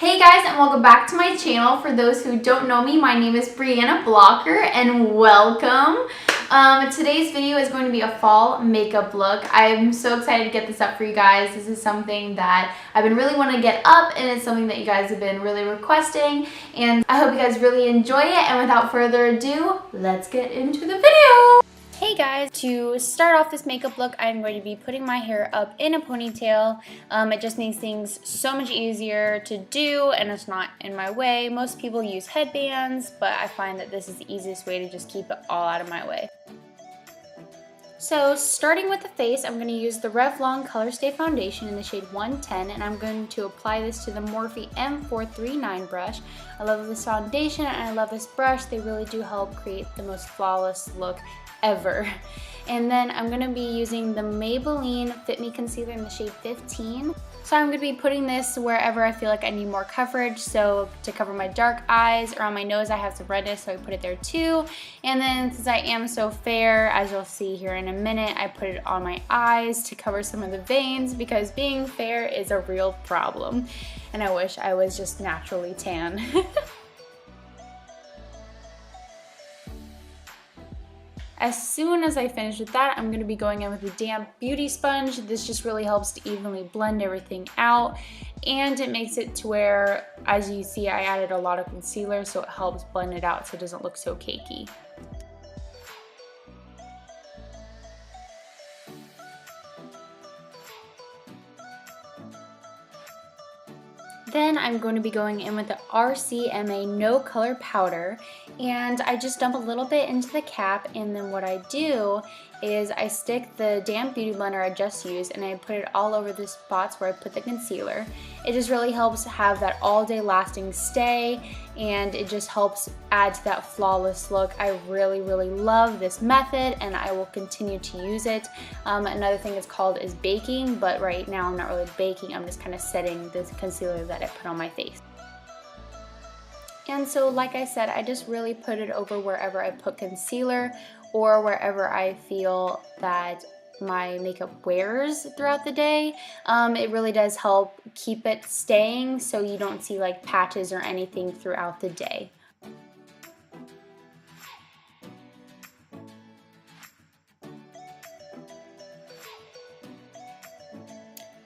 Hey guys, and welcome back to my channel. For those who don't know me, my name is Brianna Blocker and welcome. Today's video is going to be a fall makeup look. I'm so excited to get this up for you guys. This is something that I've been really wanting to get up, and it's something that you guys have been really requesting, and I hope you guys really enjoy it. And without further ado, let's get into the video. Hey guys, to start off this makeup look, I'm going to be putting my hair up in a ponytail. It just makes things so much easier to do and it's not in my way. Most people use headbands, but I find that this is the easiest way to just keep it all out of my way. So starting with the face, I'm going to use the Revlon Color Stay Foundation in the shade 110, and I'm going to apply this to the Morphe M439 brush. I love this foundation and I love this brush. They really do help create the most flawless look ever. And then I'm going to be using the Maybelline Fit Me Concealer in the shade 15. So I'm going to be putting this wherever I feel like I need more coverage. So to cover my dark eyes, around my nose I have some redness, so I put it there too. And then since I am so fair, as you'll see here in a minute, I put it on my eyes to cover some of the veins because being fair is a real problem. And I wish I was just naturally tan. As soon as I finish with that, I'm going to be going in with a damp beauty sponge. This just really helps to evenly blend everything out, and it makes it to where, as you see, I added a lot of concealer, so it helps blend it out so it doesn't look so cakey. Then I'm going to be going in with the RCMA No Color Powder, and I just dump a little bit into the cap, and then what I do is I stick the damp beauty blender I just used and I put it all over the spots where I put the concealer. It just really helps have that all day lasting stay, and it just helps add to that flawless look. I really love this method and I will continue to use it. Another thing it's called is baking, but right now I'm not really baking, I'm just kind of setting the concealer that I put on my face. And so like I said, I just really put it over wherever I put concealer or wherever I feel that my makeup wears throughout the day. It really does help keep it staying so you don't see like patches or anything throughout the day.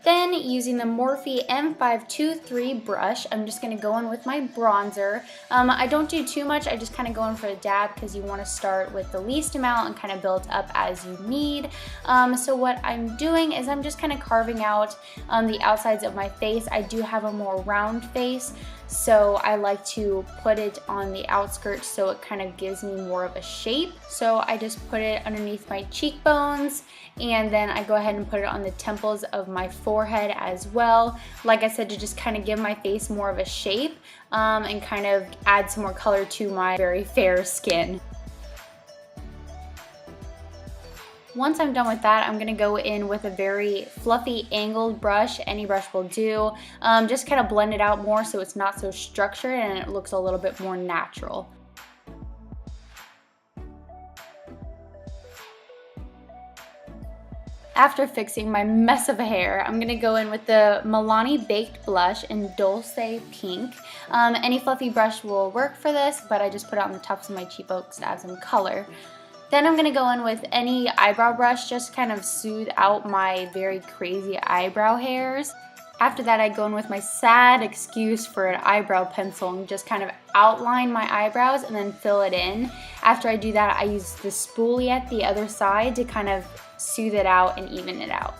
Then using the Morphe M523 brush, I'm just going to go in with my bronzer. I don't do too much, I just kind of go in for a dab because you want to start with the least amount and kind of build up as you need. So what I'm doing is I'm just kind of carving out the outsides of my face. I do have a more round face, so I like to put it on the outskirts so it kind of gives me more of a shape. So I just put it underneath my cheekbones, and then I go ahead and put it on the temples of my forehead as well. Like I said, to just kind of give my face more of a shape and kind of add some more color to my very fair skin. Once I'm done with that, I'm going to go in with a very fluffy angled brush. Any brush will do. Just kind of blend it out more so it's not so structured and it looks a little bit more natural. After fixing my mess of hair, I'm going to go in with the Milani Baked Blush in Dulce Pink. Any fluffy brush will work for this, but I just put it on the tops of my cheekbones to add some color. Then I'm going to go in with any eyebrow brush, just kind of soothe out my very crazy eyebrow hairs. After that, I go in with my sad excuse for an eyebrow pencil and just kind of outline my eyebrows and then fill it in. After I do that, I use the spoolie at the other side to kind of soothe it out and even it out.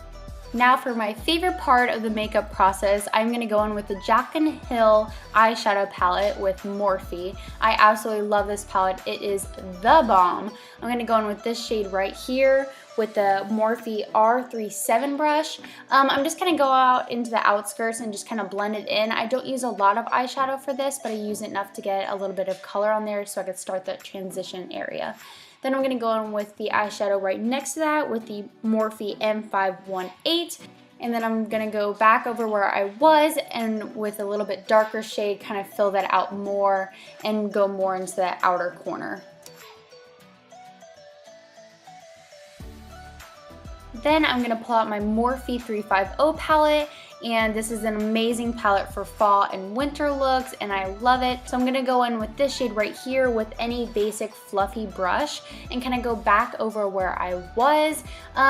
Now for my favorite part of the makeup process, I'm going to go in with the Jaclyn Hill eyeshadow palette with Morphe. I absolutely love this palette. It is the bomb. I'm going to go in with this shade right here with the Morphe R37 brush. I'm just going to go out into the outskirts and just kind of blend it in. I don't use a lot of eyeshadow for this, but I use it enough to get a little bit of color on there so I could start the transition area. Then I'm going to go in with the eyeshadow right next to that with the Morphe M518. And then I'm going to go back over where I was and with a little bit darker shade kind of fill that out more and go more into the outer corner. Then I'm going to pull out my Morphe 350 palette and this is an amazing palette for fall and winter looks, and I love it. So I'm gonna go in with this shade right here with any basic fluffy brush and kind of go back over where I was.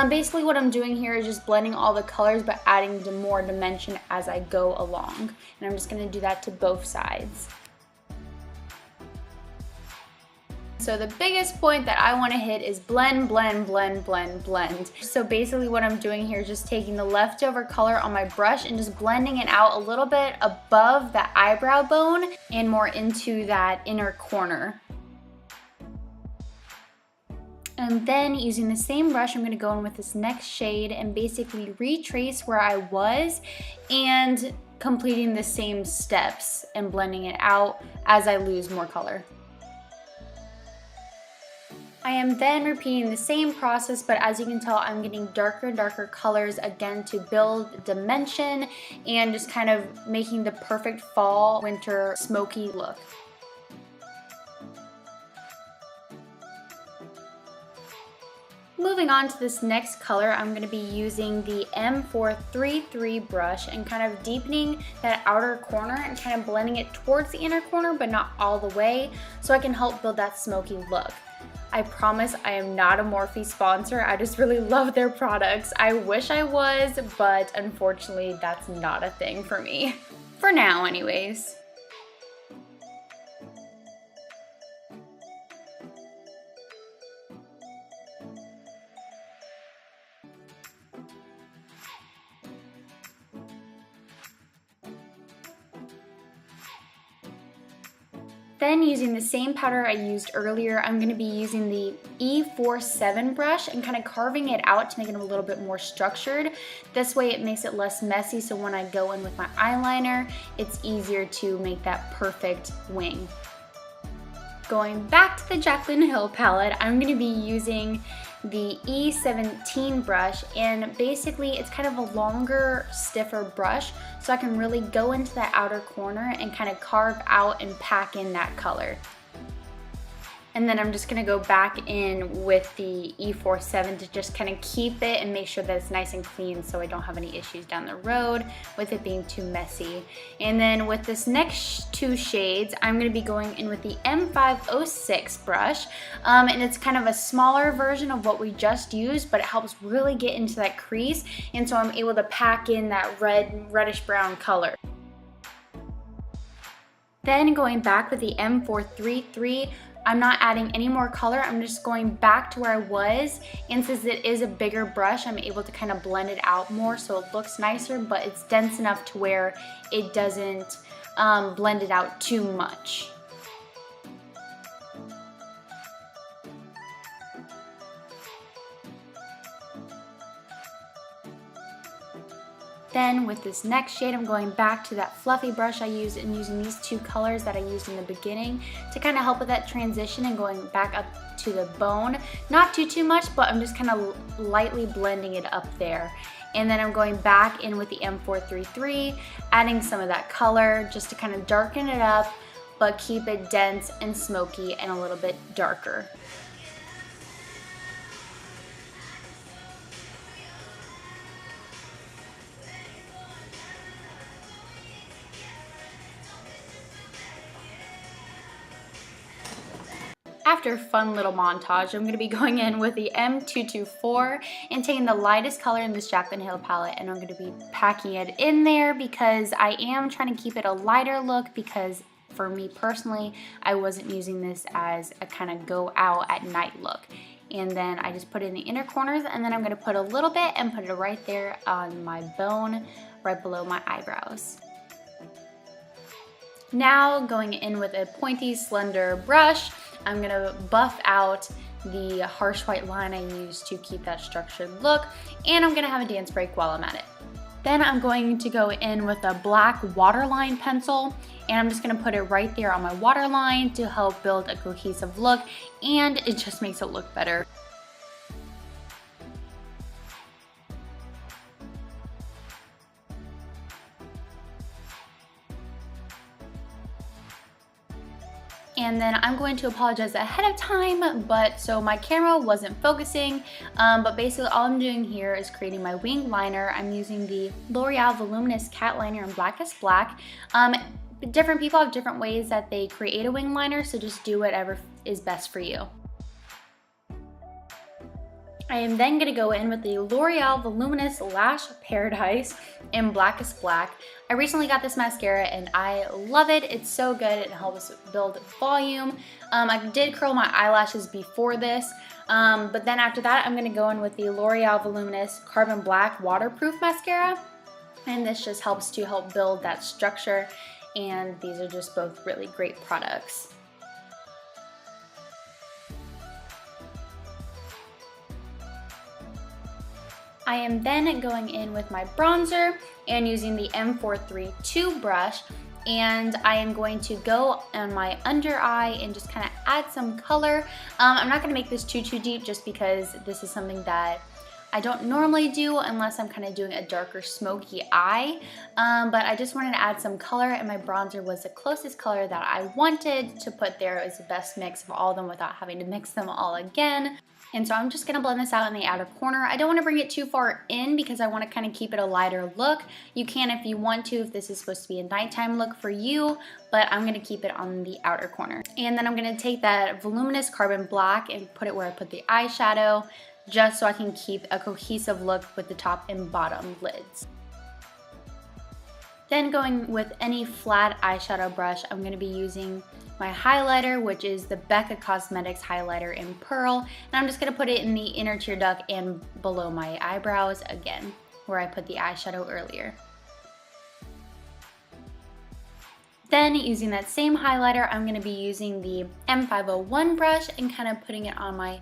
Basically what I'm doing here is just blending all the colors but adding more dimension as I go along. And I'm just gonna do that to both sides. So the biggest point that I want to hit is blend, blend, blend, blend, blend. So basically what I'm doing here is just taking the leftover color on my brush and just blending it out a little bit above the eyebrow bone and more into that inner corner. And then using the same brush, I'm going to go in with this next shade and basically retrace where I was and completing the same steps and blending it out as I lose more color. I am then repeating the same process, but as you can tell, I'm getting darker and darker colors again to build dimension and just kind of making the perfect fall, winter, smoky look. Moving on to this next color, I'm going to be using the M433 brush and kind of deepening that outer corner and kind of blending it towards the inner corner, but not all the way, so I can help build that smoky look. I promise I am not a Morphe sponsor. I just really love their products. I wish I was, but unfortunately that's not a thing for me. For now anyways. Then using the same powder I used earlier, I'm going to be using the E47 brush and kind of carving it out to make it a little bit more structured. This way it makes it less messy, so when I go in with my eyeliner, it's easier to make that perfect wing. Going back to the Jaclyn Hill palette, I'm going to be using the E17 brush, and basically it's kind of a longer, stiffer brush, so I can really go into that outer corner and kind of carve out and pack in that color. And then I'm just gonna go back in with the E47 to just kind of keep it and make sure that it's nice and clean so I don't have any issues down the road with it being too messy. And then with this next two shades, I'm gonna be going in with the M506 brush. And it's kind of a smaller version of what we just used, but it helps really get into that crease. And so I'm able to pack in that reddish brown color. Then going back with the M433, I'm not adding any more color, I'm just going back to where I was, and since it is a bigger brush, I'm able to kind of blend it out more so it looks nicer, but it's dense enough to where it doesn't blend it out too much. Then with this next shade, I'm going back to that fluffy brush I used and using these two colors that I used in the beginning to kind of help with that transition and going back up to the bone. Not too much, but I'm just kind of lightly blending it up there. And then I'm going back in with the M433, adding some of that color just to kind of darken it up, but keep it dense and smoky and a little bit darker. After a fun little montage, I'm going to be going in with the M224 and taking the lightest color in this Jaclyn Hill palette, and I'm going to be packing it in there because I am trying to keep it a lighter look, because for me personally, I wasn't using this as a kind of go out at night look. And then I just put it in the inner corners, and then I'm going to put a little bit and put it right there on my bone, right below my eyebrows. Now going in with a pointy, slender brush, I'm gonna buff out the harsh white line I used to keep that structured look, and I'm gonna have a dance break while I'm at it. Then I'm going to go in with a black waterline pencil, and I'm just gonna put it right there on my waterline to help build a cohesive look, and it just makes it look better. And then I'm going to apologize ahead of time, so my camera wasn't focusing, but basically all I'm doing here is creating my wing liner. I'm using the L'Oreal Voluminous Cat Liner in Blackest Black. Different people have different ways that they create a wing liner, so just do whatever is best for you. I am then going to go in with the L'Oreal Voluminous Lash Paradise in Blackest Black. I recently got this mascara and I love it. It's so good. It helps build volume. I did curl my eyelashes before this, but then after that I'm going to go in with the L'Oreal Voluminous Carbon Black Waterproof Mascara. And this just helps to help build that structure, and these are just both really great products. I am then going in with my bronzer and using the M432 brush, and I am going to go on my under eye and just kind of add some color. I'm not going to make this too deep just because this is something that I don't normally do unless I'm kind of doing a darker smoky eye, but I just wanted to add some color, and my bronzer was the closest color that I wanted to put there. It was the best mix of all of them without having to mix them all again. And so I'm just going to blend this out in the outer corner. I don't want to bring it too far in because I want to kind of keep it a lighter look. You can if you want to, if this is supposed to be a nighttime look for you, but I'm going to keep it on the outer corner. And then I'm going to take that voluminous carbon black and put it where I put the eyeshadow, just so I can keep a cohesive look with the top and bottom lids. Then going with any flat eyeshadow brush, I'm going to be using my highlighter, which is the Becca Cosmetics highlighter in Pearl, and I'm just going to put it in the inner tear duct and below my eyebrows again, where I put the eyeshadow earlier. Then using that same highlighter, I'm going to be using the M501 brush and kind of putting it on my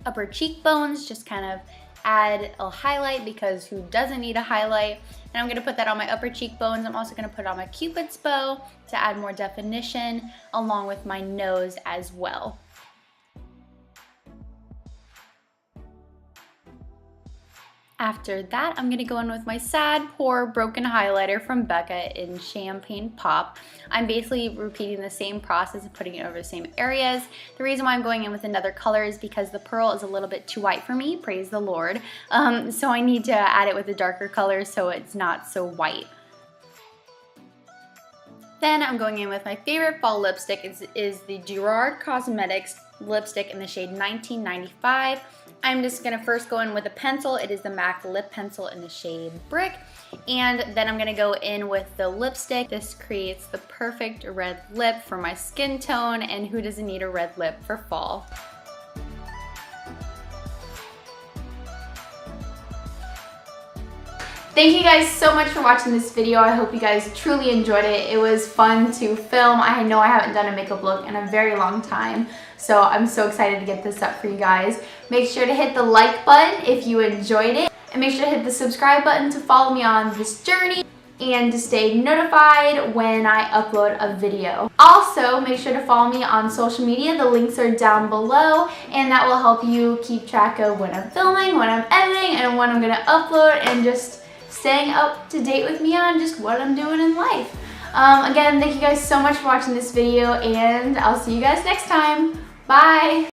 upper cheekbones, just kind of add a highlight because who doesn't need a highlight? And I'm going to put that on my upper cheekbones. I'm also going to put it on my Cupid's bow to add more definition, along with my nose as well. After that, I'm going to go in with my Sad Poor Broken highlighter from Becca in Champagne Pop. I'm basically repeating the same process and putting it over the same areas. The reason why I'm going in with another color is because the pearl is a little bit too white for me, praise the Lord. So I need to add it with a darker color so it's not so white. Then I'm going in with my favorite fall lipstick, is the Gerard Cosmetics lipstick in the shade 1995. I'm just going to first go in with a pencil. It is the MAC lip pencil in the shade Brick. And then I'm going to go in with the lipstick. This creates the perfect red lip for my skin tone, and who doesn't need a red lip for fall? Thank you guys so much for watching this video. I hope you guys truly enjoyed it. It was fun to film. I know I haven't done a makeup look in a very long time, so I'm so excited to get this up for you guys. Make sure to hit the like button if you enjoyed it, and make sure to hit the subscribe button to follow me on this journey and to stay notified when I upload a video. Also, make sure to follow me on social media. The links are down below, and that will help you keep track of when I'm filming, when I'm editing, and when I'm gonna upload, and just staying up to date with me on just what I'm doing in life. Again, thank you guys so much for watching this video, and I'll see you guys next time. Bye!